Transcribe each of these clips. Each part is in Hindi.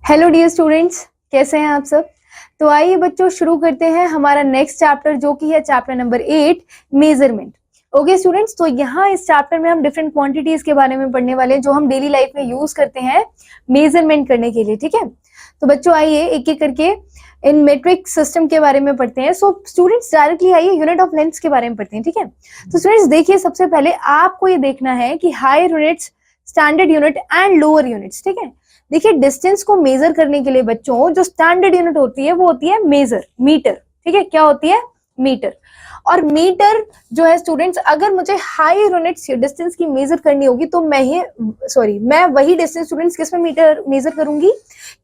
हेलो डियर स्टूडेंट्स, कैसे हैं आप सब। तो आइए बच्चों शुरू करते हैं हमारा नेक्स्ट चैप्टर जो कि है chapter number 8 measurement. Okay students, तो यहाँ इस चैप्टर में हम डिफरेंट क्वांटिटीज के बारे में पढ़ने वाले हैं जो हम डेली लाइफ में यूज करते हैं मेजरमेंट करने के लिए। ठीक है, तो बच्चों आइए एक एक करके इन मेट्रिक सिस्टम के बारे में पढ़ते हैं। सो स्टूडेंट्स डायरेक्टली आइए यूनिट ऑफ लेंथ के बारे में पढ़ते हैं। ठीक है, तो स्टूडेंट्स देखिए, सबसे पहले आपको ये देखना है कि higher units, standard unit and lower units. ठीक है, देखिए डिस्टेंस को मेजर करने के लिए बच्चों जो स्टैंडर्ड यूनिट होती है वो होती है मेजर, मीटर। ठीक है, क्या होती है? मीटर। और मीटर जो है स्टूडेंट्स, अगर मुझे हाई यूनिट्स डिस्टेंस की मेजर करनी होगी तो मैं वही डिस्टेंस स्टूडेंट्स किस में मीटर मेजर करूंगी?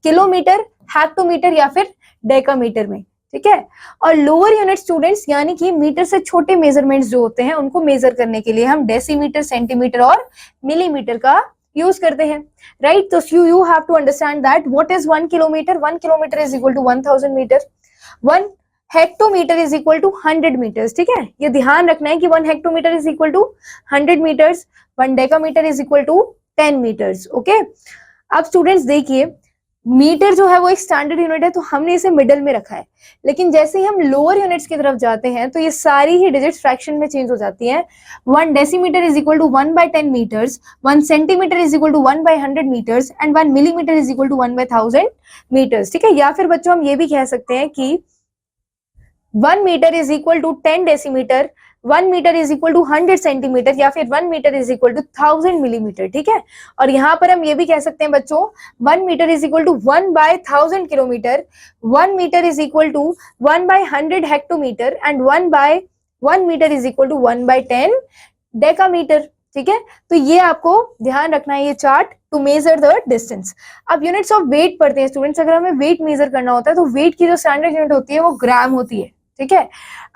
किलोमीटर, हेक्टोमीटर या फिर डेकामीटर में। ठीक है, और लोअर यूनिट स्टूडेंट्स यानी कि मीटर से छोटे मेजरमेंट्स जो होते हैं उनको मेजर करने के लिए हम डेसीमीटर, सेंटीमीटर और मिलीमीटर का यूज करते हैं। राइट, तो you have to understand that what is 1 kilometer? 1 kilometer is equal to 1000 meter. 1 hectometre is equal to 100 meters. ठीक है, ये ध्यान रखना है कि 1 hectometre is equal to 100 meters. 1 decametre is equal to 10 meters. Okay, अब स्टूडेंट्स देखिए, मीटर जो है वो एक स्टैंडर्ड यूनिट है तो हमने इसे मिडल में रखा है, लेकिन जैसे ही हम लोअर यूनिट्स की तरफ जाते हैं तो ये सारी ही डिजिट्स फ्रैक्शन में चेंज हो जाती हैं। 1 decimetre is equal to 1 by 10 meters, 1 centimetre is equal to 1 by 100 meters and 1 millimetre is equal to 1 by 1000 meters। ठीक है, या फिर बच्चों हम ये भी कह सकते हैं कि 1 metre is equal to 10 decimetre, 1 metre is equal to 100 centimetre या फिर 1 metre is equal to 1000 millimetre. ठीक है, और यहाँ पर हम ये भी कह सकते हैं बच्चों 1 metre is equal to 1 by 1000 kilometre, 1 metre is equal to 1 by 100 hectometre and 1 metre is equal to 1 by 10 decametre. ठीक है, तो ये आपको ध्यान रखना है, ये chart to measure the distance. अब यूनिट्स ऑफ वेट पढ़ते हैं स्टूडेंट्स। अगर हमें वेट मेजर करना होता है तो वेट की जो स्टैंडर्ड यूनिट होती है वो ग्राम होती है। ठीक है,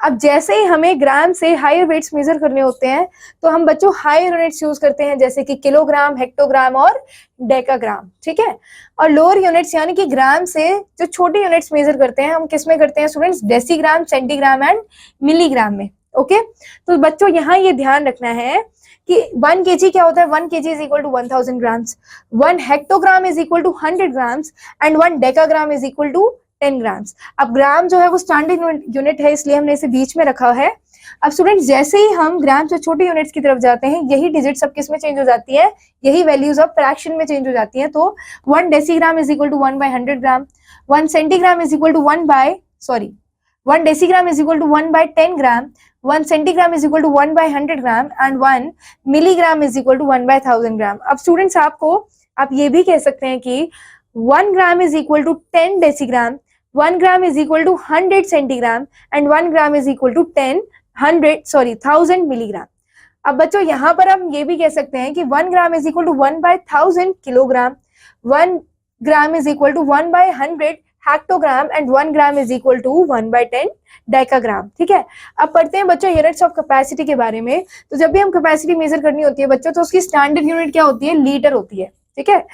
अब जैसे ही हमें ग्राम से हायर वेट्स मेजर करने होते हैं तो हम बच्चों हायर यूनिट्स यूज करते हैं जैसे कि किलोग्राम, हेक्टोग्राम और डेकाग्राम। ठीक है, और लोअर यूनिट्स यानी कि ग्राम से जो छोटे यूनिट्स मेजर करते हैं हम किस में करते हैं students? Decigram, centigram and milligram में। ओके, तो बच्चों यहाँ ये ध्यान रखना है कि 1 kg क्या होता है? 1 kg is equal to 1000 grams, 1 hectogram is equal to 100 grams and 1 decagram is equal to 10 grams. अब ग्राम जो है वो स्टैंडर्ड यूनिट है इसलिए हमने इसे बीच में रखा है। अब स्टूडेंट्स जैसे ही हम ग्राम से छोटे यूनिट्स की तरफ जाते हैं यही डिजिट सब किस में चेंज हो जाती है? यही वैल्यूज ऑफ फ्रैक्शन में चेंज हो जाती है। तो 1 decigram is equal to 1 by 100 gram, 1 centigram is equal to 1 decigram is equal to 1 by 10 gram, 1 centigram is equal to 1 by 100 gram and 1 milligram is equal to 1 by 1000 gram. अब स्टूडेंट्स आप ये भी कह सकते हैं कि 1 gram is equal to 10 decigram, 1 gram is equal to 100 centigram and 1 gram is equal to 1000 milligram. अब बच्चों यहाँ पर हम ये भी कह सकते हैं कि 1 gram is equal to 1 by 1000 kilogram, 1 gram is equal to 1 by 100 hectogram and 1 gram is equal to 1 by 10 decagram. ठीक है, अब पढ़ते हैं बच्चों यूनिट्स ऑफ कैपेसिटी के बारे में। तो जब भी हम कैपेसिटी मेजर करनी होती है बच्चों तो उसकी स्टैंडर्ड यूनिट क्या होती है? लीटर होती है। ठीक है,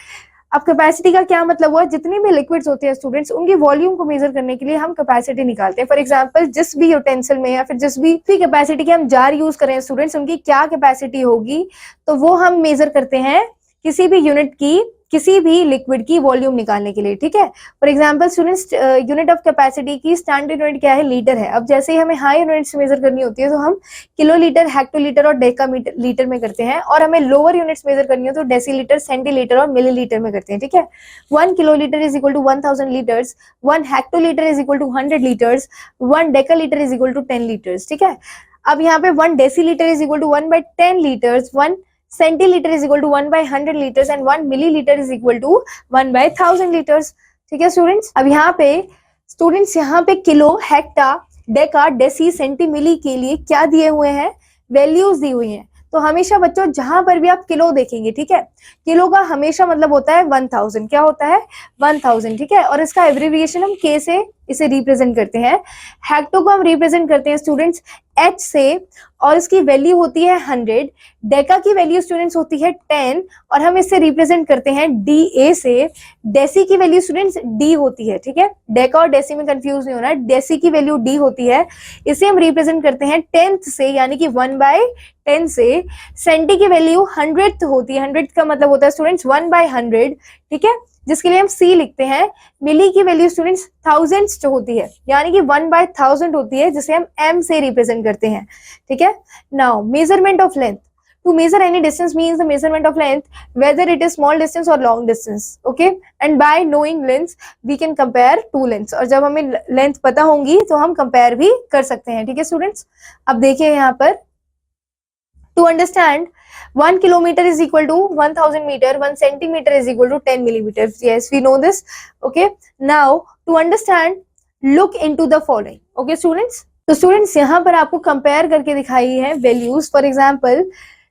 अब कैपेसिटी का क्या मतलब हुआ? जितनी भी लिक्विड्स होते हैं स्टूडेंट्स उनकी वॉल्यूम को मेजर करने के लिए हम कैपेसिटी निकालते हैं। फॉर एग्जांपल जिस भी यूटेंसिल में या फिर जिस भी कैपेसिटी के हम जार यूज करें स्टूडेंट्स उनकी क्या कैपेसिटी होगी तो वो हम मेजर करते हैं किसी भी यूनिट की, किसी भी लिक्विड की वॉल्यूम निकालने के लिए। ठीक है, for example students unit of capacity की स्टैंडर्ड यूनिट क्या है? लीटर है। अब जैसे ही हमें हाई यूनिट्स मेजर करनी होती है तो हम किलोलीटर, हेक्टोलीटर और डेकामीटर लीटर में करते हैं, और हमें लोअर यूनिट्स मेजर करनी हो तो डेसीलीटर, सेंटीलीटर और मिलीलीटर में करते हैं। ठीक है, 1 kilolitre is equal to 1000 litres, 1 hectolitre is equal to 100 litres, 1 decalitre is equal to 10 litres. ठीक है, अब यहाँ पे 1 decilitre is equal to 1 by 10 litres, 1 centilitre is equal to 1 by 100 litres and 1 millilitre is equal to 1 by 1000 litres. ठीक है स्टूडेंट्स, अब यहाँ पे kilo, hecta, deca, deci, centi, milli के लिए क्या दिए हुए हैं? वैल्यूज दी हुई हैं। तो हमेशा बच्चों जहां पर भी आप किलो देखेंगे, ठीक है, किलो का हमेशा मतलब होता है 1000। क्या होता है? 1000। ठीक है, और इसका एब्रिविएशन हम के से इसे रिप्रेजेंट करते हैं। हेक्टो को हम रिप्रेजेंट करते हैं स्टूडेंट्स एच से और इसकी वैल्यू होती है 100। डेका की वैल्यू स्टूडेंट्स होती है 10 और हम इससे रिप्रेजेंट करते हैं डी ए से। डेसी की वैल्यू स्टूडेंट्स डी होती है। ठीक है, डेका और डेसी में कंफ्यूज नहीं होना है, डेसी की वैल्यू डी होती है। इसे हम रिप्रेजेंट करते हैं 10th से यानी कि 1 by 10 से। सेंटी की वैल्यू 100th होती है। 100 का मतलब होता है स्टूडेंट्स 1 by 100। ठीक है, जिसके लिए हम C लिखते हैं। मिली की वैल्यू स्टूडेंट्स थाउजेंड्स जो होती है, यानी कि 1/1000 होती है, जिसे हम M से रिप्रेजेंट करते हैं, ठीक है। Now measurement of length, to measure any distance means the measurement of length whether it is small distance or long distance, okay, and by knowing lengths we can compare two lengths, और जब हमें लेंथ पता होंगी तो हम कंपेयर भी कर सकते हैं, ठीक है स्टूडेंट्स। अब देखिए यहाँ पर to understand 1 kilometer is equal to 1000 meter, 1 centimeter is equal to 10 millimeters, yes we know this, okay। Now to understand look into the following, okay students। तो स्टूडेंट्स यहाँ पर आपको कंपेयर करके दिखाई है values. For example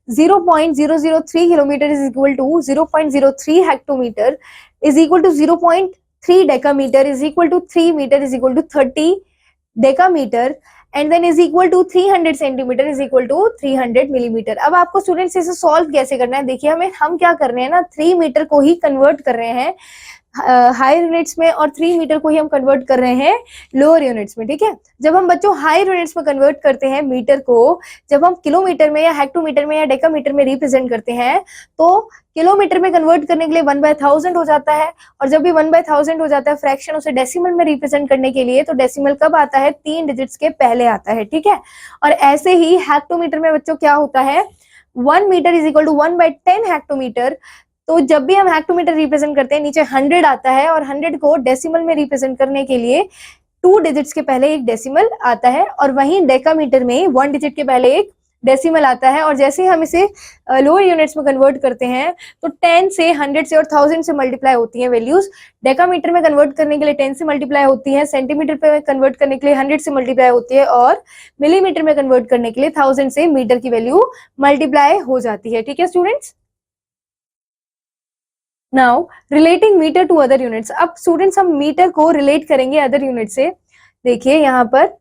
0.003 kilometre is equal to 0.03 hectometre is equal to 0.3 decametre is equal to 3 metre is equal to 30 decametre and then is equal to 300 centimetre is equal to 300 millimetre. अब आपको स्टूडेंट्स इसे सॉल्व कैसे करना है, देखिए हम क्या कर रहे हैं ना, 3 मीटर को ही कन्वर्ट कर रहे हैं हायर यूनिट्स में और 3 मीटर को ही हम कन्वर्ट कर रहे हैं लोअर यूनिट्स में, ठीक है। जब हम बच्चों हायर यूनिट्स में कन्वर्ट करते हैं मीटर को, जब हम किलोमीटर में या हेक्टोमीटर में या डेकामीटर में रिप्रेजेंट करते हैं, तो किलोमीटर में कन्वर्ट करने के लिए 1/1000 हो जाता है, और जब भी 1/1000 हो जाता है फ्रैक्शन उसे डेसिमल में रिप्रेजेंट करने के लिए, तो डेसिमल कब आता है, 3 डिजिट्स के पहले आता है, ठीक है। और ऐसे ही हेक्टोमीटर में बच्चों क्या होता है, 1 metre is equal to 1/10 hectometre. तो जब भी हम हेक्टोमीटर रिप्रेजेंट करते हैं नीचे 100 आता है, और 100 को डेसिमल में रिप्रेजेंट करने के लिए 2 डिजिट्स के पहले एक डेसिमल आता है, और वहीं डेकामीटर में 1 डिजिट के पहले एक डेसिमल आता है। और जैसे हम इसे लोअर यूनिट्स में कन्वर्ट करते हैं तो 10 से 100 से और 1000 से मल्टीप्लाई होती हैं वैल्यूज। डेकामीटर में कन्वर्ट करने के लिए 10 से मल्टीप्लाई होती है, सेंटीमीटर पे कन्वर्ट करने के लिए 100 से मल्टीप्लाई होती है, और मिलीमीटर में कन्वर्ट करने के लिए 1000 से मीटर की वैल्यू मल्टीप्लाई हो जाती है, ठीक है students. Now relating metre to other units, अब स्टूडेंट्स हम मीटर को रिलेट करेंगे अदर यूनिट से। देखिए यहाँ पर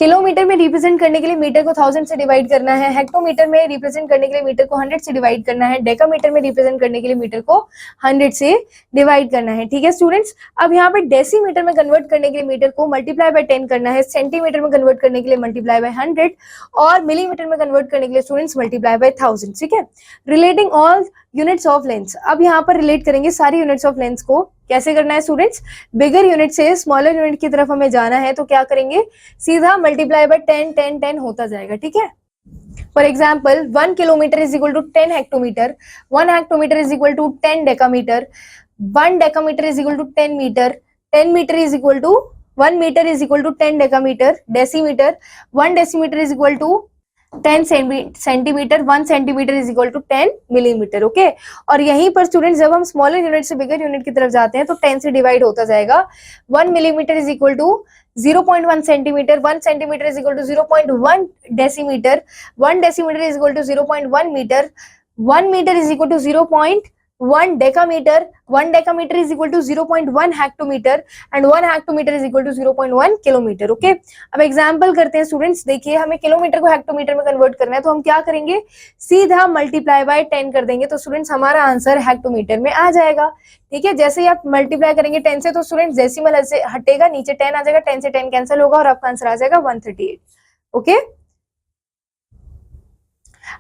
किलोमीटर में रिप्रेजेंट करने के लिए मीटर को 1000 से डिवाइड करना है, हेक्टोमीटर में रिप्रेजेंट करने के लिए मीटर को 100 से डिवाइड करना है, डेकामीटर में रिप्रेजेंट करने के लिए मीटर को 100 से डिवाइड करना है, ठीक है स्टूडेंट्स। अब यहाँ पे डेसीमीटर में कन्वर्ट करने के लिए मीटर को मल्टीप्लाई बाय 10 करना है, सेंटीमीटर में कन्वर्ट करने के लिए मल्टीप्लाई बाय 100, और मिलीमीटर में कन्वर्ट करने के लिए स्टूडेंट्स मल्टीप्लाई बाय 1000, ठीक है। Relating all units of length, अब यहाँ पर रिलेट करेंगे सारी यूनिट्स ऑफ लेंथ को। कैसे करना है स्टूडेंट्स, बिगर यूनिट से स्मॉलर यूनिट की तरफ हमें जाना है, तो क्या करेंगे, सीधा मल्टीप्लाई बाय 10 10 10 होता जाएगा, ठीक है। For example 1 kilometre is equal to 10 hectometre, 1 hectometre is equal to 10 decametre, 1 decametre is equal to 10 metre, 10 metre is equal to 1 metre is equal to 10 decametre, decimetre 1 decimetre is equal to 10 centimetre, 1 centimetre is equal to 10 millimetre, okay. और यहीं पर स्टूडेंट जब हम स्मॉलर यूनिट से बिगर यूनिट की तरफ जाते हैं तो 10 से डिवाइड होता जाएगा। 1 millimetre is equal to 0.1 centimetre, 1 centimetre is equal to 0.1 decimetre, 1 decimetre is equal to 0.1 metre, 1 metre is equal to 0.1 decametre, 1 decametre is equal to 0.1 hectometre, and 1 hectometre is equal to 0.1 kilometre, okay. अब एग्जांपल करते हैं स्टूडेंट्स, देखिए हमें किलोमीटर को हेक्टोमीटर में कन्वर्ट करना है, तो हम क्या करेंगे, सीधा मल्टीप्लाई बाय 10 कर देंगे, तो स्टूडेंट्स हमारा आंसर हेक्टोमीटर में आ जाएगा, ठीक है। जैसे ही आप मल्टीप्लाई करेंगे 10 से, तो स्टूडेंट्स डेसिमल से हटेगा, नीचे 10 आ जाएगा, 10 से 10 कैंसिल होगा और आपका आंसर आ जाएगा 138, ओके।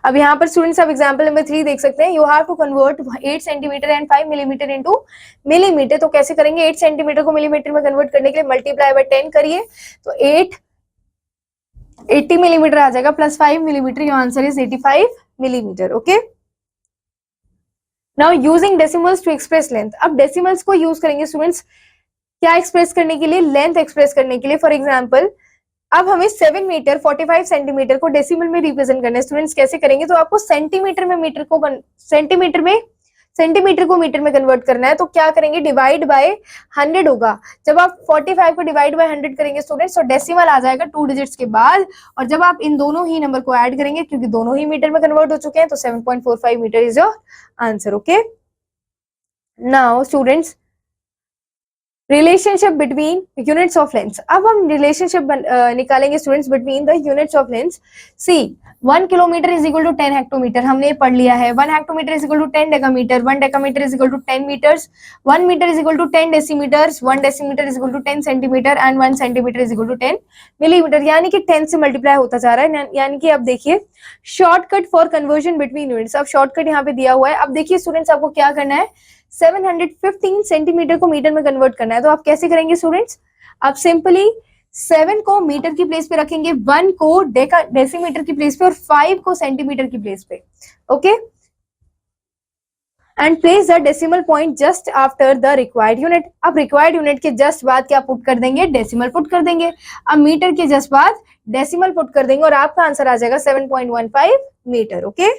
अब यहाँ पर स्टूडेंट्स आप एग्जांपल नंबर 3 देख सकते हैं, you have to convert 8 centimetre and 5 millimetre into millimetre. तो कैसे करेंगे, 8 सेंटीमीटर को मिलीमीटर में कन्वर्ट करने के लिए मल्टीप्लाई बाय 10 करिए, तो 80 मिलीमीटर आ जाएगा, plus 5 millimetre, your answer is 85 millimetre, okay. Now using decimals to express length, अब डेसिमल्स को यूज करेंगे स्टूडेंट्स क्या एक्सप्रेस करने के लिए, लेंथ एक्सप्रेस करने के लिए। फॉर एग्जाम्पल अब हमें 7 मीटर 45 सेंटीमीटर को डेसिमल में रिप्रेजेंट करना है, स्टूडेंट्स कैसे करेंगे, तो आपको सेंटीमीटर में मीटर को मीटर में कन्वर्ट करना है, तो क्या करेंगे, डिवाइड बाय 100 होगा। जब आप 45 को डिवाइड बाय 100 करेंगे स्टूडेंट्स, तो डेसिमल आ जाएगा 2 डिजिट्स के बाद, और जब आप इन दोनों ही नंबर को ऐड करेंगे, क्योंकि दोनों ही मीटर में कन्वर्ट हो चुके हैं, तो 7.45 metre is your answer, okay. Now students relationship between units of length, अब हम रिलेशनशिप निकालेंगे students between the units of length. See 1 kilometre is equal to 10 hectometre, हमने पढ़ लिया है। 1 hectometre is equal to 10 decametre, 1 decametre is equal to 10 metres, 1 metre is equal to 10 decimetres, 1 decimetre is equal to 10 centimetre, and 1 centimetre is equal to 10 millimetre, यानी कि 10 से मल्टीप्लाई होता जा रहा है। यानी कि अब देखिए shortcut for conversion between units, अब शॉर्टकट यहाँ पे दिया हुआ है। अब देखिए स्टूडेंट्स आपको क्या करना है, 715 सेंटीमीटर को मीटर में कन्वर्ट करना है, तो आप कैसे करेंगे स्टूडेंट्स? आप सिंपली 7 को मीटर की प्लेस पे रखेंगे, 1 को डेसीमीटर की प्लेस पे और 5 को सेंटीमीटर की प्लेस पे, okay, and place the decimal point just after the required unit. अब रिक्वायर्ड यूनिट के जस्ट बाद क्या पुट कर देंगे? डेसिमल पुट कर देंगे। अब मीटर के जस्ट बाद डेसिमल पुट कर देंगे और आपका आंसर आ जाएगा 7.15 मीटर, ओके।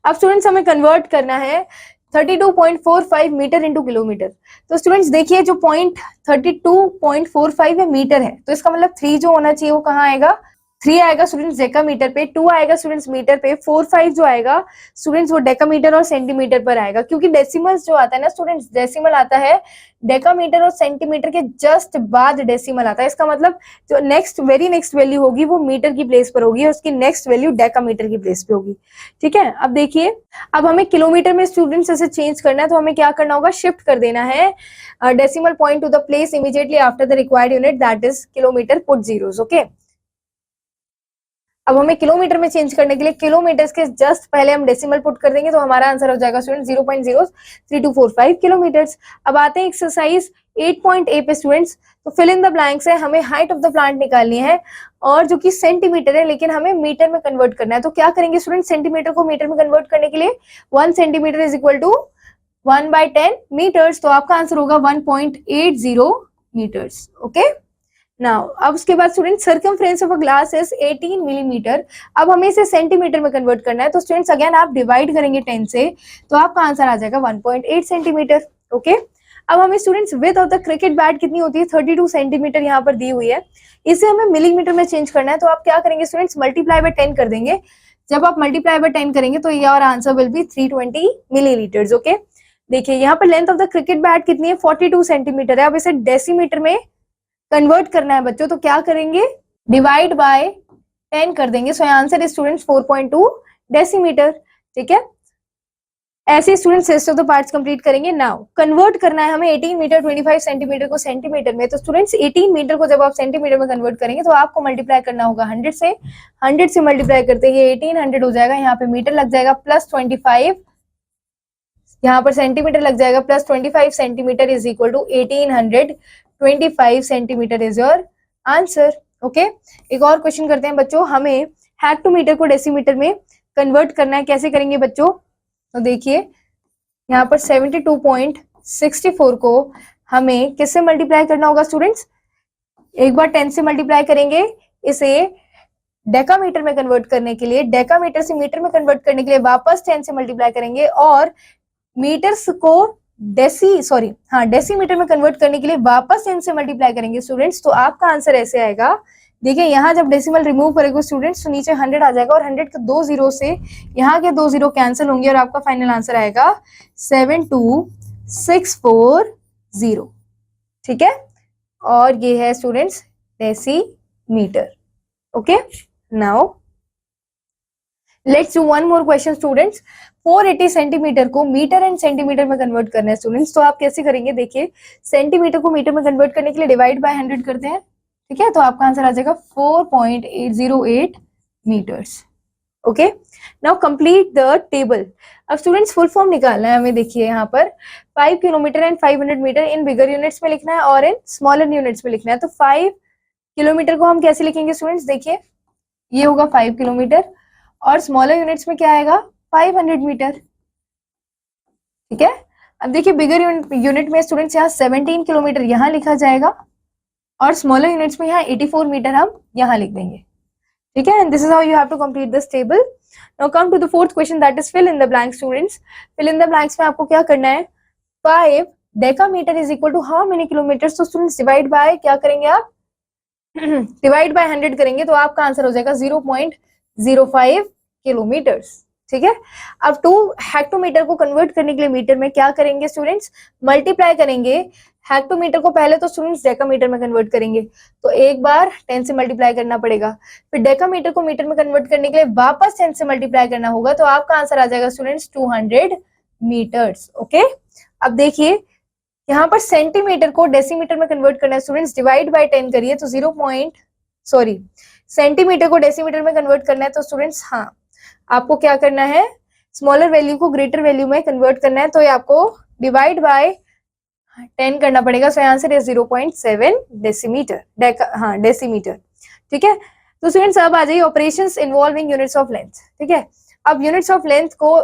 अब स्टूडेंट्स हमें कन्वर्ट करना है 32.45 मीटर इंटू किलोमीटर। तो स्टूडेंट्स देखिए जो पॉइंट 32.45 है मीटर है, तो इसका मतलब 3 जो होना चाहिए वो कहाँ आएगा? 3 आएगा स्टूडेंट्स डेकामीटर पे, 2 आएगा स्टूडेंट्स मीटर पे, 4 5 जो आएगा स्टूडेंट्स वो डेकामीटर और सेंटीमीटर पर आएगा, क्योंकि डेसिमल्स जो आता है ना स्टूडेंट्स, डेसिमल आता है डेकामीटर और सेंटीमीटर के जस्ट बाद डेसिमल आता है। इसका मतलब जो वेरी नेक्स्ट वैल्यू होगी वो मीटर की प्लेस पर होगी और उसकी नेक्स्ट वैल्यू डेकामीटर की प्लेस पे होगी, ठीक है। अब देखिए, अब हमें किलोमीटर में स्टूडेंट्स ऐसे चेंज करना है, तो हमें क्या करना होगा? शिफ्ट कर देना है decimal point two the place immediately after the required unit, that is kilometre, put zeros, okay. अब हमें किलोमीटर में चेंज करने के लिए किलोमीटर के जस्ट पहले हम डेसिमल पुट कर देंगे, तो हमारा आंसर हो जाएगा स्टूडेंट 0.03245 किलोमीटर्स। अब आते हैं एक्सरसाइज 8.a पे स्टूडेंट्स, तो फिल इन द ब्लैंक्स है, हमें हाइट ऑफ द प्लांट निकालनी है और जो कि सेंटीमीटर है, लेकिन हमें मीटर में कन्वर्ट करना है। तो क्या करेंगे स्टूडेंट? सेंटीमीटर को मीटर में कन्वर्ट करने के लिए 1 centimetre is equal to 1/10 metres, तो आपका आंसर होगा 1.80 मीटर्स, ओके। नाउ अब उसके बाद student circumference of a glass is 18 millimetre. अब हमें इसे सेंटीमीटर में कन्वर्ट करना है, तो स्टूडेंट्स अगेन आप डिवाइड करेंगे 10 से, तो आपका आंसर आ जाएगा 1.8 सेंटीमीटर, ओके। अब हमें students width of the cricket bat कितनी होती है? 32 सेंटीमीटर यहाँ पर दी हुई है, इसे हमें मिलीमीटर में चेंज करना है, तो आप क्या करेंगे स्टूडेंट्स? मल्टीप्लाई बाय 10 कर देंगे। जब आप मल्टीप्लाई बाय 10 करेंगे तो your answer will be 320 millilitres, okay. देखिए यहाँ पर length of the cricket bat कितनी है? 42 सेंटीमीटर है। अब इसे डेसीमीटर में कन्वर्ट करना है बच्चों, तो क्या करेंगे? डिवाइड बाय 10 कर देंगे, सो आंसर इज स्टूडेंट्स 4.2 डेसीमीटर, ठीक है। ऐसे students rest of the parts complete करेंगे। नाउ कन्वर्ट करना है हमें 18 मीटर 25 सेंटीमीटर को सेंटीमीटर में, तो स्टूडेंट्स 18 मीटर को जब आप सेंटीमीटर में कन्वर्ट करेंगे तो आपको मल्टीप्लाई करना होगा 100 से। 100 से मल्टीप्लाई करते ही 1800 हो जाएगा, यहाँ पे मीटर लग जाएगा प्लस 25, यहाँ पर सेंटीमीटर लग जाएगा plus 25 centimetre is equal to 1825 centimetre is your answer, okay. एक और क्वेश्चन करते हैं बच्चों, हमें हेक्टोमीटर को डेसीमीटर में कन्वर्ट करना है, कैसे करेंगे बच्चों? तो देखिए यहाँ पर 72.64 को हमें किससे मल्टीप्लाई करना होगा स्टूडेंट्स? एक बार 10 से मल्टीप्लाई करेंगे, इसे डेकामीटर में कन्वर्ट करने के लिए, डेकामीटर से मीटर में कन्वर्ट करने के लिए वापस 10 से मल्टीप्लाई करेंगे और मीटर्स को डेसीमीटर में कन्वर्ट करने के लिए वापस 10 से मल्टीप्लाई करेंगे स्टूडेंट्स, तो आपका आंसर ऐसे आएगा। देखिए यहाँ जब डेसिमल रिमूव करेंगे स्टूडेंट्स तो नीचे 100 आ जाएगा और 100 के 2 जीरो से यहाँ के 2 जीरो कैंसिल होंगे और आपका फाइनल आंसर आएगा 72640, ठीक है। और ये है students decimetre, okay. Now let's do one more question students. 480 centimetre को मीटर एंड सेंटीमीटर में कन्वर्ट करना है स्टूडेंट्स, तो आप कैसे करेंगे? देखिए सेंटीमीटर को मीटर में कन्वर्ट करने के लिए डिवाइड बाय 100 करते हैं, ठीक है, तो आपका आंसर आ जाएगा 4.808 metres, okay. Now complete the table. अब स्टूडेंट्स फुल फॉर्म निकालना है हमें। देखिए यहाँ पर 5 kilometre and 500 metre in bigger units में लिखना है और इन स्मॉलर यूनिट्स में लिखना है। तो 5 किलोमीटर को हम कैसे लिखेंगे स्टूडेंट्स? देखिए ये होगा 5 किलोमीटर और स्मॉलर यूनिट्स में क्या आएगा? 500 मीटर, ठीक है। अब देखिए बिगर यूनिट में स्टूडेंट्स यहाँ 17 किलोमीटर यहाँ लिखा जाएगा और स्मॉलर यूनिट्स में यहाँ 84 मीटर हम यहाँ लिख देंगे, ठीक है। And this is how you have to complete this table. Now come to the fourth question, that is fill in the blanks students. Fill in the blanks में आपको क्या करना है? 5 decametre is equal to how many kilometres? तो स्टूडेंट्स डिवाइड बाय क्या करेंगे आप? डिवाइड बाय 100 करेंगे तो आपका आंसर हो जाएगा 0.05 किलोमीटर्स, ठीक है। अब 2 हेक्टोमीटर को कन्वर्ट करने के लिए मीटर में क्या करेंगे स्टूडेंट्स? मल्टीप्लाई करेंगे। हेक्टोमीटर को पहले तो स्टूडेंट्स डेकामीटर में कन्वर्ट करेंगे, तो एक बार 10 से मल्टीप्लाई करना पड़ेगा, फिर डेकामीटर को मीटर में कन्वर्ट करने के लिए वापस 10 से मल्टीप्लाई करना होगा, तो आपका आंसर आ जाएगा स्टूडेंट्स 200 मीटर्स, ओके। अब देखिए यहाँ पर सेंटीमीटर को डेसीमीटर में कन्वर्ट करना है स्टूडेंट्स, डिवाइड बाय 10 करिए तो सेंटीमीटर को डेसीमीटर में कन्वर्ट करना है, तो स्टूडेंट्स हाँ आपको क्या करना है? स्मॉलर वैल्यू को ग्रेटर वैल्यू में कन्वर्ट करना है, तो ये आपको डिवाइड बाय 10 करना पड़ेगा, सो आंसर इज 0.7 डेसीमीटर, हाँ डेसीमीटर, ठीक है। तो स्टूडेंट्स अब आ जाइए operations involving units of length, ठीक है। अब यूनिट्स ऑफ लेंथ को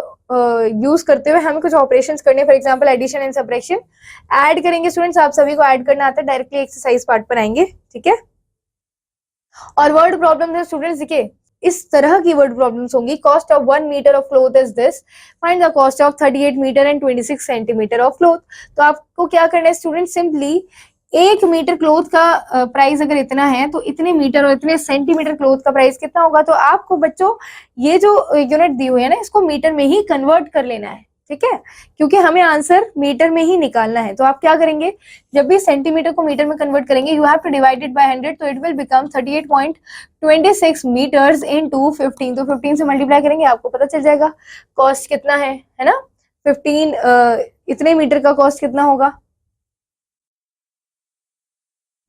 यूज करते हुए हमें कुछ ऑपरेशंस करने, for example addition and subtraction add करेंगे। स्टूडेंट्स आप सभी को ऐड करना आता है, डायरेक्टली एक्सरसाइज पार्ट पर आएंगे, ठीक है। और वर्ड प्रॉब्लम है स्टूडेंट्स, देखिए इस तरह की वर्ड प्रॉब्लम्स होंगी। Cost of 1 metre of cloth is this, find the cost of 38 metre and 26 centimetre of cloth. तो आपको क्या करना है स्टूडेंट, सिंपली 1 मीटर क्लॉथ का प्राइस अगर इतना है तो इतने मीटर और इतने सेंटीमीटर क्लॉथ का प्राइस कितना होगा। तो आपको बच्चों ये जो यूनिट दी हुई है ना, इसको मीटर में ही कन्वर्ट कर लेना है, ठीक है, क्योंकि हमें आंसर मीटर में ही निकालना है। तो आप क्या करेंगे, जब भी सेंटीमीटर को मीटर में कन्वर्ट करेंगे, you have to divide it by 100, तो it will become 38.26 metres into 15। तो 15 से मल्टीप्लाई करेंगे, आपको पता चल जाएगा कॉस्ट कितना है ना। 15 इतने मीटर का कॉस्ट कितना होगा।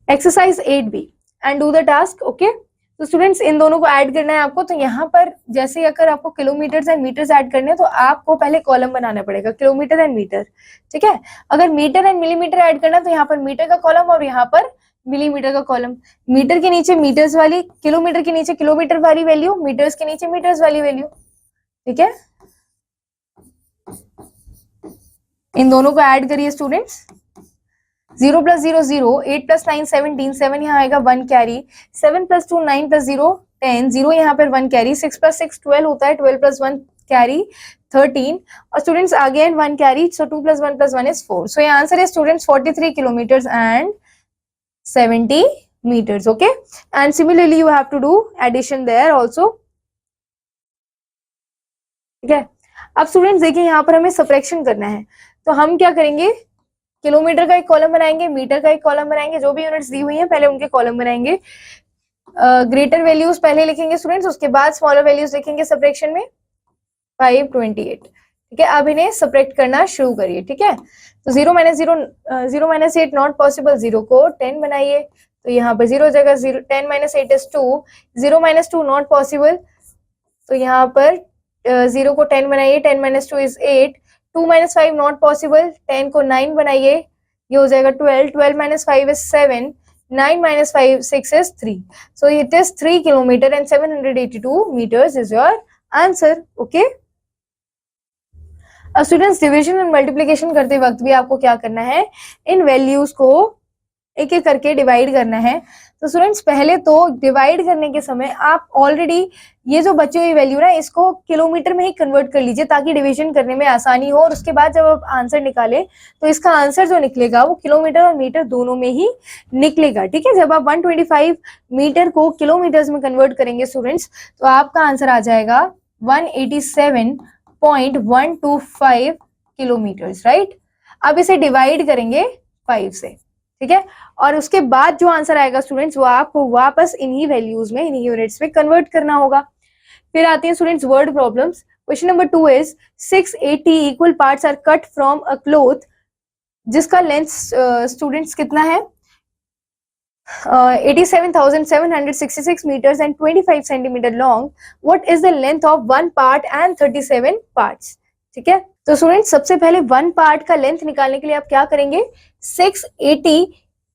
Exercise 8B and do the task, okay. तो स्टूडेंट्स इन दोनों को ऐड करना है आपको। तो यहाँ पर जैसे अगर आपको किलोमीटर्स एंड मीटर्स ऐड करने हैं तो आपको पहले कॉलम बनाना पड़ेगा, किलोमीटर एंड मीटर, ठीक है। अगर मीटर एंड मिलीमीटर ऐड करना है तो यहाँ पर मीटर का कॉलम और यहाँ पर मिलीमीटर का कॉलम। मीटर के नीचे मीटर्स वाली, किलोमीटर के नीचे किलोमीटर वाली वैल्यू, मीटर्स के नीचे मीटर्स वाली वैल्यू, ठीक है। इन दोनों को ऐड करिए स्टूडेंट्स। 0 + 0 0, 8 + 9 17, 7 यहाँ आएगा 1 कैरी, 7 + 2 9 + 0 10, 0 यहाँ पर 1 कैरी, 6 + 6 12 होता है, 12 + 1 कैरी 13, और students again 1 carry, so 2 + 1 + 1 is 4। सो ये आंसर है students 43 kilometres and 70 meters, okay, and similarly you have to do addition there also, ठीक है। अब स्टूडेंट्स देखिए यहाँ पर हमें सब्ट्रैक्शन करना है, तो हम क्या करेंगे, किलोमीटर का एक कॉलम बनाएंगे, मीटर का एक कॉलम बनाएंगे, जो भी यूनिट्स दी हुई हैं पहले उनके कॉलम बनाएंगे। ग्रेटर वैल्यूज पहले लिखेंगे स्टूडेंट्स, उसके बाद स्मॉलर वैल्यूज लिखेंगे सब्ट्रैक्शन में। 528, ठीक है। अब इन्हें सब्ट्रैक्ट करना शुरू करिए, ठीक है। तो 0 - 0 - 8 नॉट पॉसिबल, 0 को 10 बनाइए, तो यहाँ पर 0 जगह 0, 10 - 8 is 2, 0 - 2 नॉट पॉसिबल, तो यहाँ पर 0 को 10 बनाइए, 10 - 2 is 8, 2 - 5 नॉट पॉसिबल, 10 को 9 बनाइए, ये हो जाएगा 12, 12 - 5 is 7, 9 - 5 6 is 3, so it is 3 kilometer and 782 meters is your answer, okay। अब स्टूडेंट्स डिवीजन एंड मल्टीप्लिकेशन करते वक्त भी आपको क्या करना है, इन वैल्यूज को एक एक करके डिवाइड करना है। तो स्टूडेंट्स पहले तो डिवाइड करने के समय आप ऑलरेडी ये जो बची हुई वैल्यू ना, इसको किलोमीटर में ही कन्वर्ट कर लीजिए ताकि डिवीजन करने में आसानी हो, और उसके बाद जब आप आंसर निकालें तो इसका आंसर जो निकलेगा वो किलोमीटर और मीटर दोनों में ही निकलेगा, ठीक है। जब आप 125 मीटर को किलोमीटर्स में कन्वर्ट करेंगे स्टूडेंट्स, तो आपका आंसर आ जाएगा 187.125 किलोमीटर्स, राइट। अब इसे डिवाइड करेंगे 5 से, ठीक है, और उसके बाद जो आंसर आएगा स्टूडेंट्स वो आपको वापस इन्हीं वैल्यूज में, इन्हीं यूनिट्स में कन्वर्ट करना होगा। फिर आती है students word problems. Question number 2 is 680 equal parts are cut from a cloth जिसका लेंथ स्टूडेंट्स कितना है, 87,766 meters and 25 centimeter long. What is the length of one part and 37 parts? ठीक है, तो स्टूडेंट सबसे पहले वन पार्ट का लेंथ निकालने के लिए आप क्या करेंगे, 680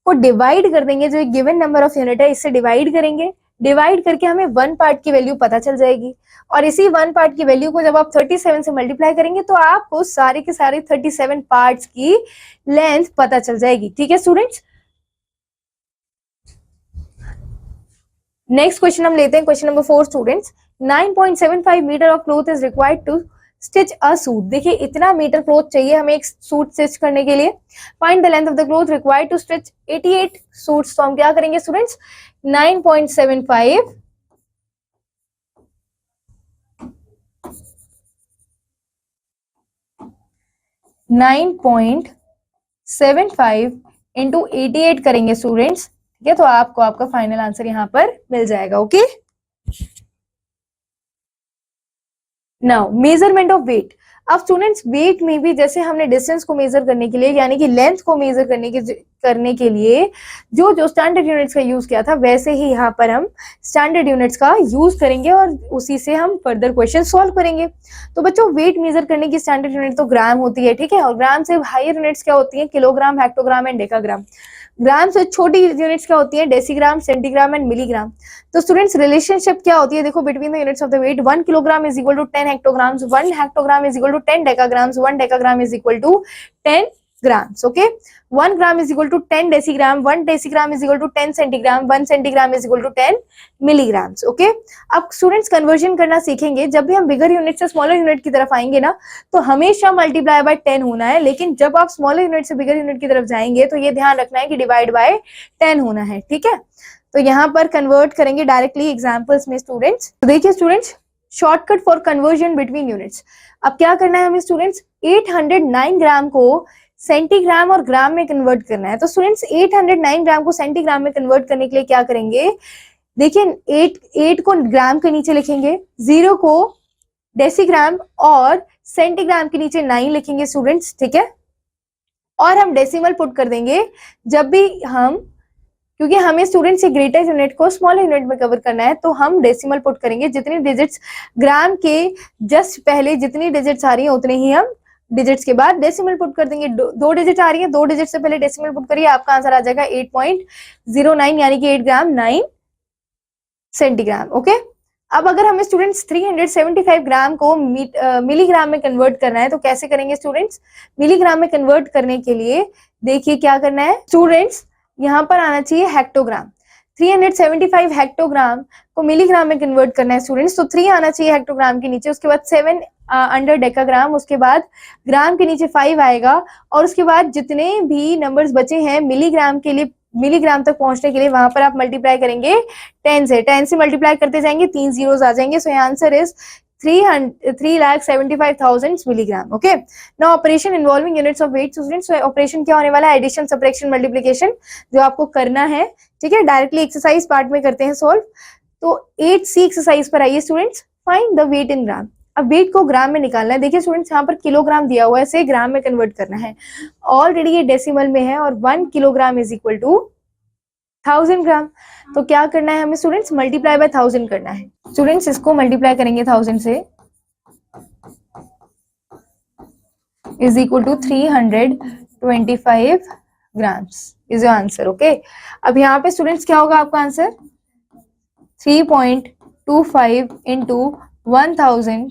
को डिवाइड कर देंगे, जो गिवन नंबर ऑफ यूनिट है इससे डिवाइड करेंगे, डिवाइड करके हमें वन पार्ट की वैल्यू पता चल जाएगी, और इसी वन पार्ट की वैल्यू को जब आप 37 से मल्टीप्लाई करेंगे तो आपको सारे के सारे 37 पार्ट्स की लेंथ पता चल जाएगी, ठीक है स्टूडेंट्स। नेक्स्ट क्वेश्चन हम लेते हैं, question number 4 students. 9.75 metre of cloth is required to stitch a suit. देखिए इतना मीटर क्लॉथ चाहिए हमें एक सूट स्टिच करने के लिए। Find the length of the cloth required to stitch 88 suits. तो हम क्या करेंगे स्टूडेंट्स, 9.75 इंटू 88 करेंगे स्टूडेंट्स, ठीक है, तो आपको आपका फाइनल आंसर यहां पर मिल जाएगा, okay. Now measurement of weight. अब स्टूडेंट्स वेट में भी जैसे हमने डिस्टेंस को मेजर करने के लिए यानी कि लेंथ को मेजर करने के लिए जो स्टैंडर्ड यूनिट्स का यूज किया था, वैसे ही यहाँ पर हम स्टैंडर्ड यूनिट्स का यूज करेंगे और उसी से हम फर्दर क्वेश्चन सॉल्व करेंगे। तो बच्चों वेट मेजर करने की स्टैंडर्ड यूनिट तो ग्राम होती है, ठीक है, और ग्राम से हायर यूनिट्स क्या होती है, kilogram, hectogram and decagram. Gram से छोटी यूनिट्स क्या होती है, डेसीग्राम, सेंटीग्राम एंड मिलीग्राम। तो स्टूडेंट्स रिलेशनशिप क्या होती है, देखो between the units of the weight, 1 kilogram is equal to 10 hectograms, 1 hectogram is equal to 10 decagrams, 1 decagram is equal to 10 grams. Okay, 1 gram is equal to 10 decigram, 1 decigram is equal to 10 centigram, 1 centigram is equal to 10 milligrams. Okay, अब स्टूडेंट्स कन्वर्जन करना सीखेंगे। जब भी हम बिगर यूनिट से स्मॉलर यूनिट की तरफ आएंगे ना, तो हमेशा मल्टीप्लाई बाय 10 होना है, लेकिन जब आप स्मॉलर यूनिट से बिगर यूनिट की तरफ जाएंगे तो ये ध्यान रखना है कि डिवाइड बाय 10 होना है, ठीक है। तो यहाँ पर कन्वर्ट करेंगे डायरेक्टली एग्जाम्पल्स में स्टूडेंट्स। तो देखिए students, shortcut for conversion between units. अब क्या करना है हमें स्टूडेंट्स, 809 ग्राम को सेंटीग्राम और ग्राम में कन्वर्ट करना है। तो स्टूडेंट्स 809 ग्राम को सेंटीग्राम में कन्वर्ट करने के लिए क्या करेंगे, देखिए 8 को ग्राम के नीचे लिखेंगे, 0 को डेसीग्राम और सेंटीग्राम के नीचे 9 लिखेंगे स्टूडेंट्स, ठीक है। और हम डेसिमल पुट कर देंगे जब भी हम, क्योंकि हमें स्टूडेंट्स ये ग्रेटर यूनिट को स्मॉलर यूनिट में कवर करना है, तो हम डेसिमल पुट करेंगे। जितनी डिजिट्स ग्राम के जस्ट पहले जितनी डिजिट्स आ रही है उतने ही हम डिजिट्स के बाद डेसिमल पुट कर देंगे। 2 डिजिट आ रही है, 2 डिजिट से पहले डेसिमल पुट करिए, आपका आंसर आ जाएगा 8.09 यानी कि 8 ग्राम 9 सेंटीग्राम। ओके, अब अगर हमें स्टूडेंट्स 375 ग्राम को मिलीग्राम में कन्वर्ट करना है तो कैसे करेंगे स्टूडेंट्स, मिलीग्राम में कन्वर्ट करने के लिए देखिए क्या करना है स्टूडेंट्स, यहाँ पर आना चाहिए हेक्टोग्राम। 375 हेक्टोग्राम को मिलीग्राम में कन्वर्ट करना है स्टूडेंट्स, तो 3 आना चाहिए हेक्टोग्राम के नीचे, उसके बाद 7 अंडर डेकाग्राम, उसके बाद ग्राम के नीचे 5 आएगा, और उसके बाद जितने भी नंबर्स बचे हैं मिलीग्राम के लिए, मिलीग्राम तक पहुंचने के लिए वहां पर आप मल्टीप्लाई करेंगे 10 से मल्टीप्लाई करते जाएंगे, 3 जीरोस आ जाएंगे। So answer is 3,75,000 milligram. Okay, now operation involving units of weight students. Operation क्या होने वाला है, एडिशन, सब्ट्रैक्शन, मल्टीप्लिकेशन, जो आपको करना है, ठीक है। डायरेक्टली एक्सरसाइज पार्ट में करते हैं सॉल्व। तो 8C एक्सरसाइज पर आइए स्टूडेंट्स, फाइंड द वेट इन ग्राम। अब वेट को ग्राम में निकालना है। देखिए स्टूडेंट्स, यहाँ पर किलोग्राम दिया हुआ है, इसे ग्राम में कन्वर्ट करना है। ऑलरेडी ये डेसिमल में है और 1 किलोग्राम इज इक्वल टू 1000 ग्राम। तो क्या करना है हमें स्टूडेंट्स, मल्टीप्लाई बाय 1000 करना है। स्टूडेंट्स इसको मल्टीप्लाई करेंगे 1000 से, is equal to 325 grams is your answer. Okay, अब यहाँ पे स्टूडेंट्स क्या होगा आपका answer, 3.25 into 1000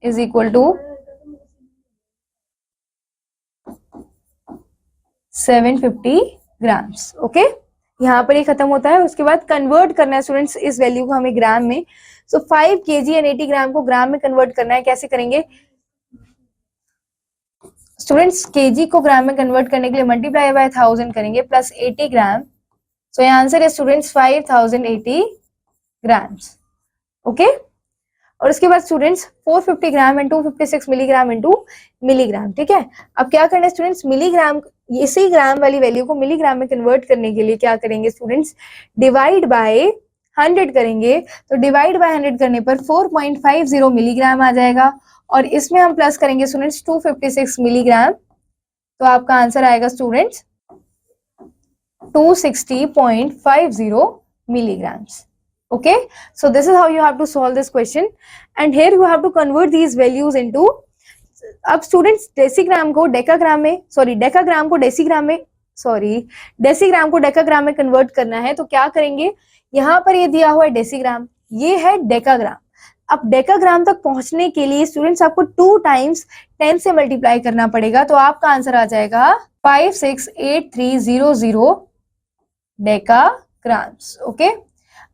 is equal to 750 grams. Okay, यहाँ पर ये खत्म होता है। उसके बाद कन्वर्ट करना है स्टूडेंट्स इस वैल्यू को हमें ग्राम में। सो 5 kg एंड 80 ग्राम को ग्राम में कन्वर्ट करना है। कैसे करेंगे स्टूडेंट्स, केजी को ग्राम में कन्वर्ट करने के लिए मल्टीप्लाई बाय 1000 करेंगे प्लस 80 ग्राम। सो यहाँ आंसर है स्टूडेंट्स 5080 ग्राम्स। ओके, और उसके बाद students 450 gram and 256 milligram into milligram, ठीक है। अब क्या करना है स्टूडेंट्स, मिलीग्राम, इसी ग्राम वाली वैल्यू को मिलीग्राम में कन्वर्ट करने के लिए क्या करेंगे स्टूडेंट्स, डिवाइड बाय 100 करेंगे। तो डिवाइड बाय 100 करने पर 4.50 मिलीग्राम आ जाएगा, और इसमें हम प्लस करेंगे स्टूडेंट्स 256 मिलीग्राम, तो आपका आंसर आएगा students 260.50 milligrams. Okay, so this is how you have to solve this question, and here you have to convert these values into, अब स्टूडेंट्स डेसीग्राम को डेकाग्राम में, सॉरी डेकाग्राम को डेसीग्राम में, सॉरी डेसीग्राम को डेकाग्राम में कन्वर्ट करना है। तो क्या करेंगे, यहाँ पर ये दिया हुआ है डेसीग्राम, ये है डेकाग्राम। अब डेकाग्राम तक पहुंचने के लिए स्टूडेंट्स आपको 2 टाइम्स 10 से मल्टीप्लाई करना पड़ेगा, तो आपका आंसर आ जाएगा 568,300 डेकाग्राम्स। ओके,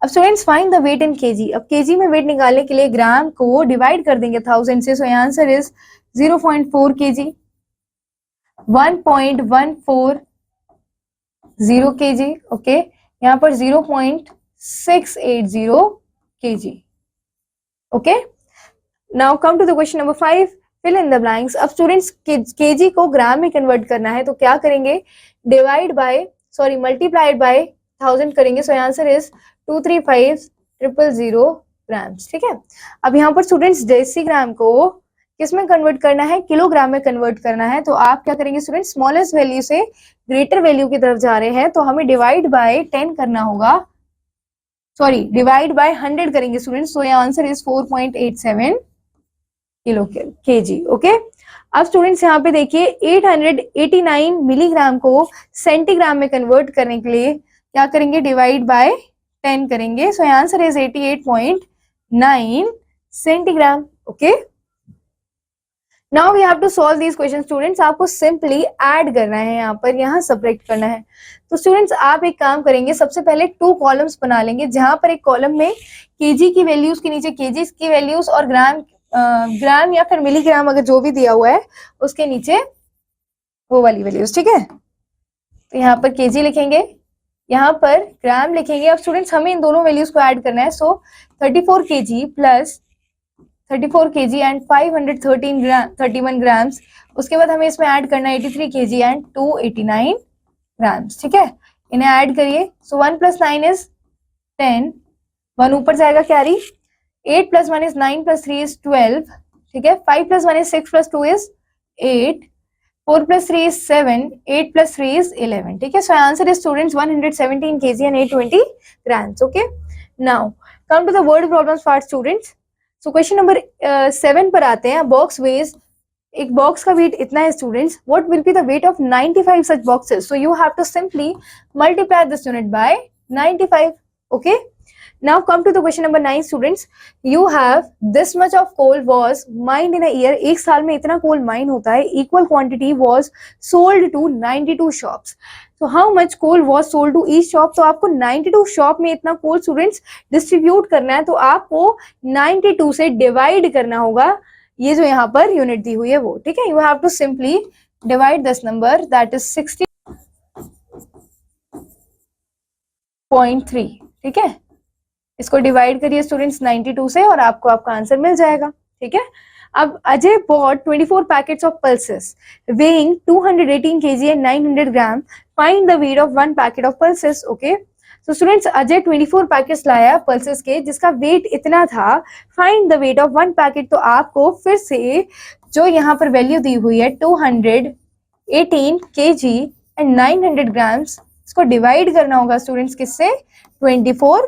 अब students find the weight in kg. अब केजी में वेट निकालने के लिए ग्राम को डिवाइड कर देंगे 1000 से। So answer is 0.4 kg, 1.140 kg। Okay, यहाँ पर 0.680 kg। Okay, now come to the question number 5, fill in the blanks. अब स्टूडेंट्स केजी को ग्राम में कन्वर्ट करना है, तो क्या करेंगे, divide by, sorry multiplied by 1000 करेंगे। सो आंसर इज 235,000 ग्राम्स, ठीक है। अब यहाँ पर स्टूडेंट्स डेसीग्राम को किस में कन्वर्ट करना है, किलोग्राम में कन्वर्ट करना है। तो आप क्या करेंगे स्टूडेंट, स्मॉलेस्ट वैल्यू से ग्रेटर वैल्यू की तरफ जा रहे हैं तो हमें डिवाइड बाय 10 करना होगा, सॉरी डिवाइड बाय 100 करेंगे स्टूडेंट्स। तो यहाँ answer is 4.87 kilo KG. Okay, अब स्टूडेंट्स यहाँ पे देखिए 889 मिलीग्राम को सेंटीग्राम में कन्वर्ट करने के लिए क्या करेंगे, डिवाइड बाय 10 करेंगे। सो यहाँ answer is 88.9 centigram. Okay, now we have to solve these question students. आपको सिंपली ऐड करना है, यहाँ पर यहाँ सब्ट्रैक्ट करना है। तो स्टूडेंट्स आप एक काम करेंगे, सबसे पहले 2 कॉलम्स बना लेंगे, जहां पर एक कॉलम में केजी की वैल्यूज के नीचे केजी की वैल्यूज और ग्राम या फिर मिलीग्राम अगर जो भी दिया हुआ है उसके नीचे वो वाली वैल्यूज, ठीक है। तो यहाँ पर केजी लिखेंगे, यहाँ पर ग्राम लिखेंगे। अब स्टूडेंट्स हमें इन दोनों वैल्यूज को ऐड करना है। सो 34 KG plus 34 KG and 531 grams. उसके बाद हमें इसमें ऐड करना है 83 केजी एंड 289 ग्राम्स, ठीक है। इन्हें ऐड करिए। सो 1 + 9 इज 10, 1 ऊपर जाएगा कैरी, 8 + 1 इज 9 + 3 इज 12, ठीक है। 5 + 1 इज 6 + 2 इज 8, 4 + 3 is 7, 8 + 3 is 11, ठीक है। So answer is students 117 kg and 820 grams. Okay. Now come to the word problems part students. So question number 7 पर आते हैं। Box weighs, एक बॉक्स का वेट इतना है students, what will be the weight of 95 such boxes? So you have to simply multiply this unit by 95. Okay. Now come to the question number 9 students. You have this much of coal was mined in a year. एक साल में इतना कोल माइन होता है। Equal quantity was sold to 92 shops. So how much coal was sold to each shop? तो आपको 92 शॉप में इतना कोल स्टूडेंट्स डिस्ट्रीब्यूट करना है। तो आपको 92 से डिवाइड करना होगा ये जो यहाँ पर यूनिट दी हुई है वो, ठीक है। You have to simply divide this number, that is 60.3, ठीक है। इसको डिवाइड करिए स्टूडेंट्स 92 से और आपको आपका आंसर मिल जाएगा, ठीक है। अब Ajay bought 24 packets of pulses weighing 218 kg and 900 gram, find the weight of 1 packet of pulses. Okay, तो स्टूडेंट्स अजय 24 पैकेट्स लाया पल्सेस के जिसका वेट इतना था, find the weight of 1 packet. तो आपको फिर से जो यहाँ पर वैल्यू दी हुई है 218 kg एंड 900 ग्राम्स, इसको डिवाइड करना होगा स्टूडेंट्स किससे, 24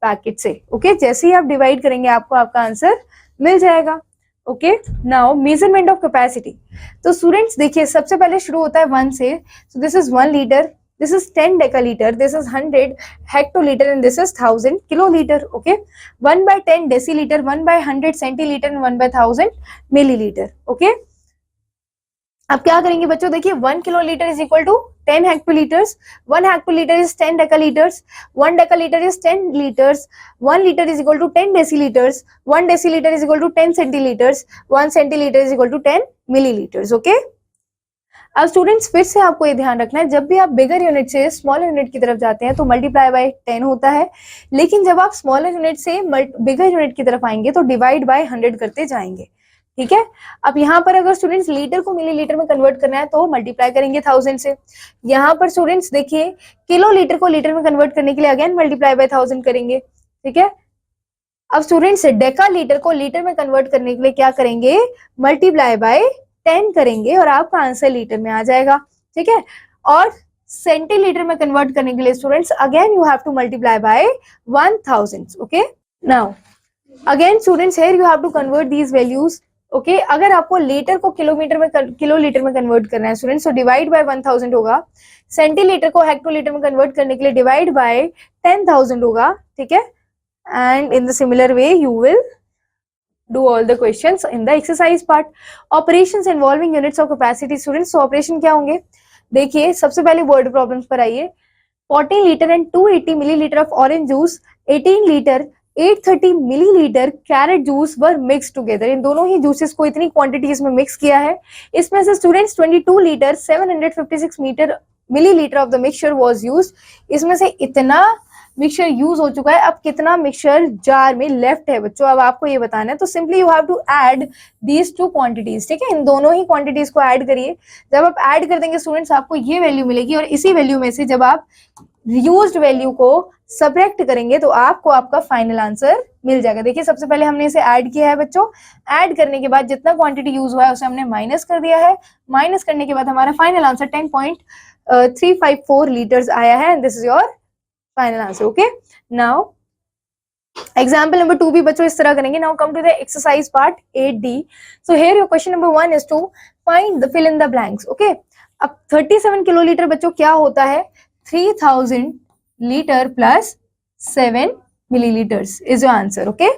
पैकेट से। ओके, जैसे ही आप डिवाइड करेंगे आपको आपका आंसर मिल जाएगा। Okay, now measurement of capacity. तो स्टूडेंट्स देखिए सबसे पहले शुरू होता है 1 से। So this is 1 litre, this is 10 deciliter, this is 100 hectoliter and this is 1000 kiloliter. Okay, 1 by 10 deciliter, 1 by 100 centiliter and 1 by 1000 milliliter. Okay, अब क्या करेंगे बच्चों, देखिए 1 kilolitre is equal to 10 hectolitres, 1 hectolitre is 10 decalitres, 1 decalitre is 10 litres, 1 litre is equal to 10 decilitres, 1 decilitre is equal to 10 centilitres, 1 centilitre is equal to 10 millilitres. Okay, अब स्टूडेंट्स फिर से आपको ये ध्यान रखना है, जब भी आप बिगर यूनिट से स्मॉलर यूनिट की तरफ जाते हैं तो मल्टीप्लाई बाय 10 होता है, लेकिन जब आप स्मॉलर यूनिट से बिगर यूनिट की तरफ आएंगे तो डिवाइड बाय 100 करते जाएंगे, ठीक है। अब यहाँ पर अगर स्टूडेंट्स लीटर को मिलीलीटर में कन्वर्ट करना है तो मल्टीप्लाई करेंगे 1000 से। यहाँ पर स्टूडेंट्स देखिए किलो लीटर को लीटर में कन्वर्ट करने के लिए अगेन मल्टीप्लाई बाय 1000 करेंगे, ठीक है। अब स्टूडेंट्स डेका लीटर को लीटर में कन्वर्ट करने के लिए क्या करेंगे, मल्टीप्लाई बाय 10 करेंगे और आपका आंसर लीटर में आ जाएगा, ठीक है। और सेंटीलीटर में कन्वर्ट करने के लिए students again you have to multiply by 1000। Okay, now again students here you have to convert these values. Okay, अगर आपको लीटर को किलोलीटर में कन्वर्ट करना है स्टूडेंट्स तो डिवाइड बाय 1000 होगा, सेंटीलीटर को हेक्टोलीटर में कन्वर्ट करने के लिए डिवाइड बाय 10,000 होगा, ठीक है। And in the similar way you will do all the questions in the exercise part. Operations involving units of capacity students. So operation क्या होंगे, देखिए सबसे पहले word problems पर आइए। 14 litre and 280 millilitre of orange juice, 18 litre 830 millilitre carrot juice were mix together. इन दोनों ही जूसेस को इतनी क्वांटिटीज में मिक्स किया है। इसमें से students 22 litre 756 millilitre of the mixture was used. इसमें से इतना मिक्सचर यूज हो चुका है, अब कितना मिक्सचर जार में लेफ्ट है बच्चों, अब आपको ये बताना है। तो simply you have to add these 2 quantities, ठीक है। इन दोनों ही क्वांटिटीज को ऐड करिए। जब आप ऐड कर देंगे स्टूडेंट्स आपको ये वैल्यू मिलेगी और इसी वैल्यू में से जब आप यूज्ड वैल्यू को सब्ट्रैक्ट करेंगे तो आपको आपका फाइनल आंसर मिल जाएगा। देखिए सबसे पहले हमने इसे ऐड किया है बच्चों, ऐड करने के बाद जितना क्वांटिटी यूज हुआ है उसे हमने माइनस कर दिया है, माइनस करने के बाद हमारा फाइनल आंसर 10.354 लीटर्स आया है and this is your final answer. Okay, now example number 2 भी बच्चों इस तरह करेंगे। Now come to the exercise part 8D। So here your question number 1 is to find the fill in the blanks. Okay, अब 37 किलोलीटर बच्चों क्या होता है, 3000 litre plus 7 millilitres is your answer. Okay,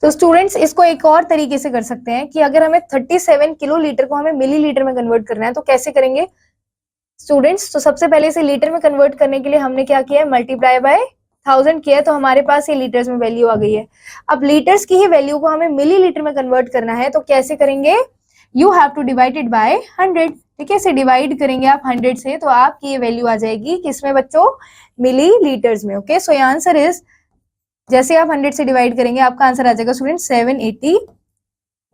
तो स्टूडेंट्स इसको एक और तरीके से कर सकते हैं कि अगर हमें 37 किलोलीटर को हमें मिलीलीटर में कन्वर्ट करना है तो कैसे करेंगे स्टूडेंट्स। तो सबसे पहले इसे लीटर में कन्वर्ट करने के लिए हमने क्या किया है, मल्टीप्लाई बाय 1000 किया है, तो हमारे पास ये लीटर्स में वैल्यू आ गई है। अब लीटर्स की ही वैल्यू को हमें मिलीलीटर में कन्वर्ट करना है तो कैसे करेंगे, you have to divide it by 100। ठीक है, इसे डिवाइड करेंगे आप 100 से तो आपकी ये वैल्यू आ जाएगी किसमें बच्चों, मिलीलीटर्स में। ओके, सो आंसर इज, जैसे आप 100 से डिवाइड करेंगे आपका आंसर आ जाएगा स्टूडेंट 780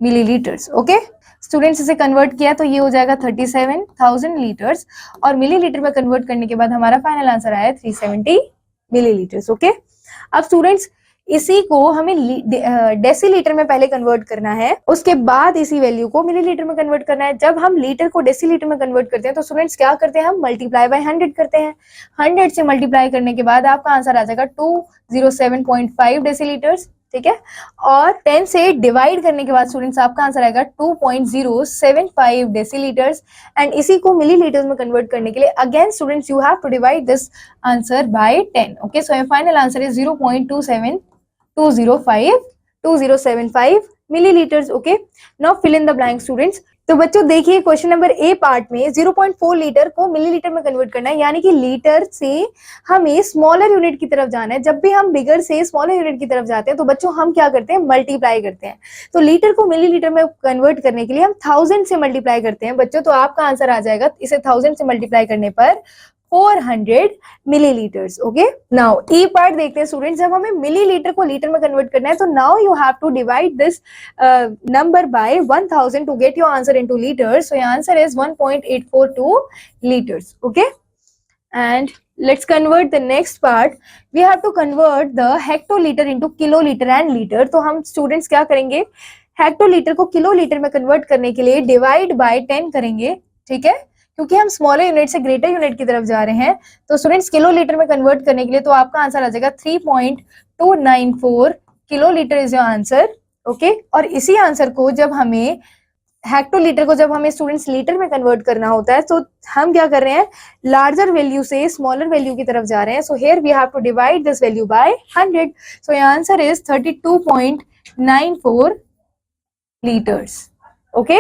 मिलीलीटर्स। ओके स्टूडेंट्स, इसे कन्वर्ट किया तो ये हो जाएगा 37,000 लीटर्स और मिलीलीटर में कन्वर्ट करने के बाद हमारा फाइनल आंसर आया 370 मिलीलीटर्स। ओके, अब स्टूडेंट्स इसी को हमें डेसीलीटर में पहले कन्वर्ट करना है, उसके बाद इसी वैल्यू को मिलीलीटर में कन्वर्ट करना है। जब हम लीटर को डेसीलीटर में कन्वर्ट करते हैं तो स्टूडेंट्स क्या करते हैं, हम मल्टीप्लाई बाय 100 करते हैं। 100 से मल्टीप्लाई करने के बाद आपका आंसर आ जाएगा 207.5 डेसीलीटर्स। ठीक है, और 10 से डिवाइड करने के बाद स्टूडेंट्स आपका आंसर आएगा 2.075 डेसीलीटर्स एंड इसी को मिलीलीटर्स में कन्वर्ट करने के लिए again students you have to divide this answer by 10। Okay, so final answer is 0.275 millilitres. Okay, now fill in the blank students. तो बच्चों देखिए क्वेश्चन नंबर ए पार्ट में 0.4 लीटर को मिलीलीटर में कन्वर्ट करना है, यानी कि लीटर से हमें स्मॉलर यूनिट की तरफ जाना है। जब भी हम बिगर से स्मॉलर यूनिट की तरफ जाते हैं तो बच्चों हम क्या करते हैं, मल्टीप्लाई करते हैं। तो लीटर को मिलीलीटर में कन्वर्ट करने के लिए हम 1000 से मल्टीप्लाई करते हैं बच्चों, तो आपका आंसर आ जाएगा इसे 1000 से मल्टीप्लाई करने पर 400 मिलीलीटर्स। ओके, नाउ ई पार्ट देखते हैं स्टूडेंट्स। जब हमें मिलीलीटर को लीटर में कन्वर्ट करना है तो now you have to divide this number by 1000 to get your answer into litres. So your answer is 1.842 liters. Okay, and let's convert the next part. We have to convert the hectoliter into kiloliter and liter. तो हम स्टूडेंट्स क्या करेंगे, हेक्टोलीटर को किलोलीटर में कन्वर्ट करने के लिए डिवाइड बाय 10 करेंगे। ठीक है, क्योंकि हम स्मॉलर यूनिट से ग्रेटर यूनिट की तरफ जा रहे हैं तो स्टूडेंट्स किलोलीटर में कन्वर्ट करने के लिए तो आपका आंसर आ जाएगा 3.294 kilolitre is your answer. Okay, और इसी आंसर को जब हमें हेक्टोलीटर को जब हमें स्टूडेंट्स लीटर में कन्वर्ट करना होता है तो हम क्या कर रहे हैं, लार्जर वैल्यू से स्मॉलर वैल्यू की तरफ जा रहे हैं। So here we have to divide this value by 100। So your answer is 32.94 litres. Okay,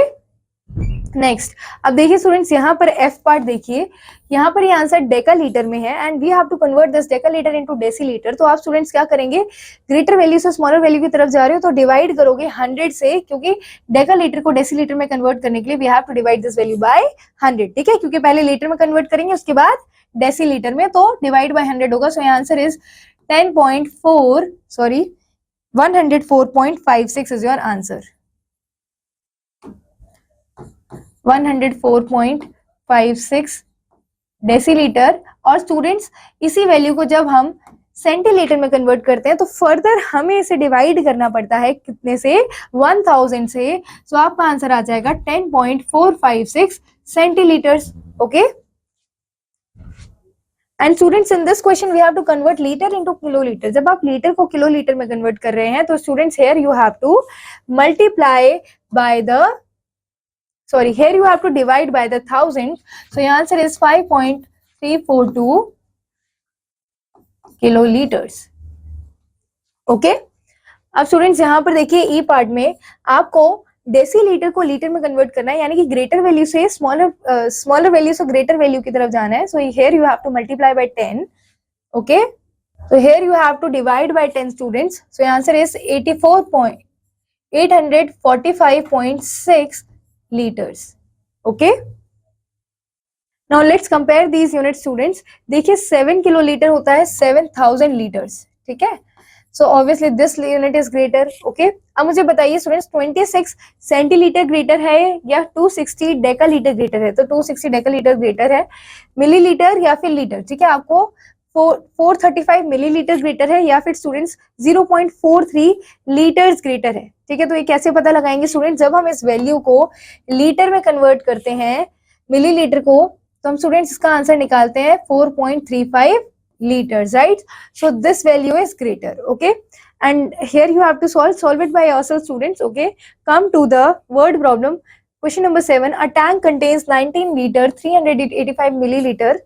next अब देखिए स्टूडेंट्स यहाँ पर एफ पार्ट देखिए, यहाँ पर ये आंसर डेका लीटर में है and we have to convert this decalitre into decilitre. तो आप स्टूडेंट्स क्या करेंगे, ग्रेटर वैल्यू से स्मॉलर वैल्यू की तरफ जा रहे हो तो डिवाइड करोगे 100 से, क्योंकि डेका लीटर को डेसीलीटर में कन्वर्ट करने के लिए we have to divide this value by 100। ठीक है, क्योंकि पहले लीटर में कन्वर्ट करेंगे उसके बाद डेसीलीटर में, तो डिवाइड बाय 100 होगा। सो answer is 104.56 is your answer. 104.56 decilitre. और स्टूडेंट्स इसी वैल्यू को जब हम सेंटीलीटर में कन्वर्ट करते हैं तो फर्दर हमें इसे डिवाइड करना पड़ता है कितने से, 1000 से। सो आपका आंसर आ जाएगा 10.456 centilitres. Okay, and students in this question we have to convert litre into kilolitre. जब आप लीटर को किलोलीटर में कन्वर्ट कर रहे हैं तो students here you have to multiply by the here you have to divide by the 1000. So your answer is 5.342 kiloliters. Okay, अब स्टूडेंट्स यहाँ पर देखिए ई पार्ट में आपको डेसीलीटर को लीटर में कन्वर्ट करना है, यानी कि ग्रेटर वैल्यू से स्मॉलर वैल्यू से ग्रेटर वैल्यू की तरफ जाना है। सो here you have to multiply by 10. Okay, so here you have to divide by 10 students. So your answer is 845.6 liters. Okay, now let's compare these units students. देखिए 7 किलोलीटर होता है 7000 लीटर्स। ठीक है, so obviously this unit is greater. Okay, अब मुझे बताइए स्टूडेंट्स 26 सेंटीलीटर ग्रेटर है या 260 डेकालीटर ग्रेटर है? तो 260 डेकालीटर ग्रेटर है, मिलीलीटर या फिर लीटर। ठीक है, आपको 435 मिलीलीटर ग्रेटर है या फिर स्टूडेंट्स 0.43 लीटर्स ग्रेटर है। ठीक है, तो ये कैसे पता लगाएंगे स्टूडेंट्स, जब हम इस वैल्यू को लीटर में कन्वर्ट करते हैं मिलीलीटर को, तो हम स्टूडेंट्स इसका आंसर निकालते हैं 4.35 liters, right? So this value is greater, okay? And here you have to solve it by yourself, students, okay? Come to the word problem. Question number 7. A tank contains 19 liter 385 milliliter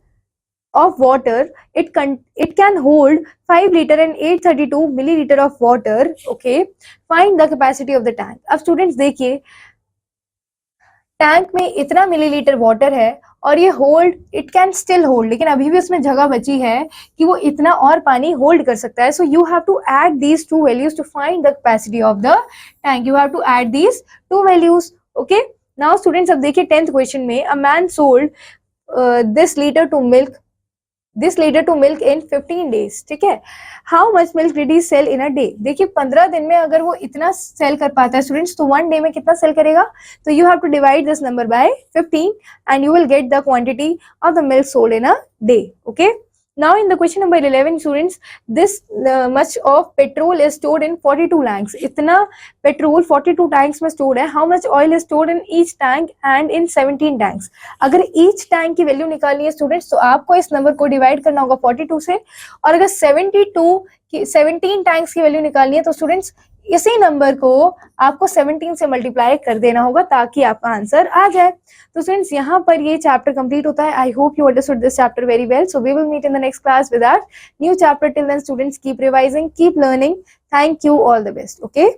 of water. It can hold 5 liter and 832 milliliter of water, okay? Find the capacity of the tank. अब students देखिए, टैंक में इतना मिलीलीटर वाटर है और ये इट कैन स्टिल होल्ड, लेकिन अभी भी उसमें जगह बची है कि वो इतना और पानी होल्ड कर सकता है। So you have to add these two values to find the capacity of the tank. You have to add these two values, okay. Now students, अब देखिए 10th क्वेश्चन में, a man sold this litre to milk in 15 days, ठीक है। How much milk did he sell in a day? देखिए 15 दिन में अगर वो इतना सेल कर पाता है स्टूडेंट्स, तो 1 डे में कितना सेल करेगा? तो you have to divide this number by 15 and you will get the quantity of the milk sold in a day, okay. Now in the question number 11 students, this much of petrol is stored in 42 tanks. इतना पेट्रोल 42 टैंक्स में स्टोर्ड है। How much oil is stored in each tank and in 17 tanks? अगर each tank की वैल्यू निकालनी है स्टूडेंट्स, तो आपको इस नंबर को डिवाइड करना होगा 42 से, और अगर 17 टैंक्स की वैल्यू निकालनी है तो स्टूडेंट्स इसी नंबर को आपको 17 से मल्टीप्लाई कर देना होगा ताकि आपका आंसर आ जाए। तो स्टूडेंट्स, यहाँ पर ये चैप्टर कंप्लीट होता है। I hope you understood this chapter very well. So we will meet in the next class with our new chapter. Till then students, keep revising, keep learning. Thank you, all the best, okay.